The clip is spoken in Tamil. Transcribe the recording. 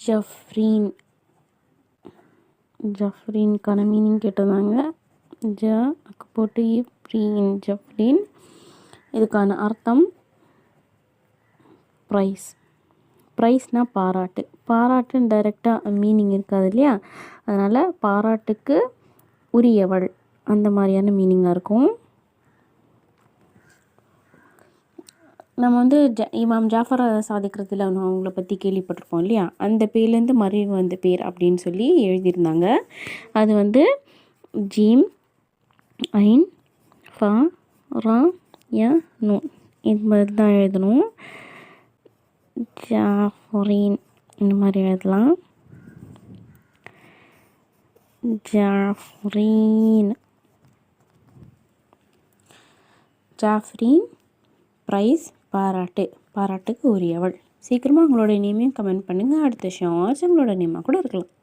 ஜஃப்ரீன். ஜஃப்ரீனுக்கான மீனிங் கேட்டிருந்தாங்க. போட்டு ஃப்ரீன் ஜஃப்ரீன். இதுக்கான அர்த்தம் ப்ரைஸ். ப்ரைஸ்னால் பாராட்டு. பாராட்டுன்னு டைரெக்டாக மீனிங் இருக்காது இல்லையா, அதனால் பாராட்டுக்கு உரியவள் அந்த மாதிரியான மீனிங்காக இருக்கும். நம்ம வந்து இமாம் ஜாஃபர் சாதிக் ரலியல்லாஹு அன்ஹு அவங்கள பற்றி கேள்விப்பட்டிருப்போம் இல்லையா, அந்த பேர்லேருந்து மறைவு வந்த பேர் அப்படின்னு சொல்லி எழுதியிருந்தாங்க. அது வந்து ஜீம் ஐன் ஃபா ரா ய நூன் இது மாதிரி தான் எழுதணும். ஜாஃபரீன் இந்த மாதிரி எழுதலாம். ஜாஃப்ரீன். ஜாஃப்ரீன் ப்ரைஸ் பாராட்டு, பாராட்டுக்கு உரியவள். சீக்கிரமாக உங்களோட நேமையும் கமெண்ட் பண்ணுங்கள். அடுத்த ஷார்ட்ஸ் உங்களோட நேமாக கூட இருக்கலாம்.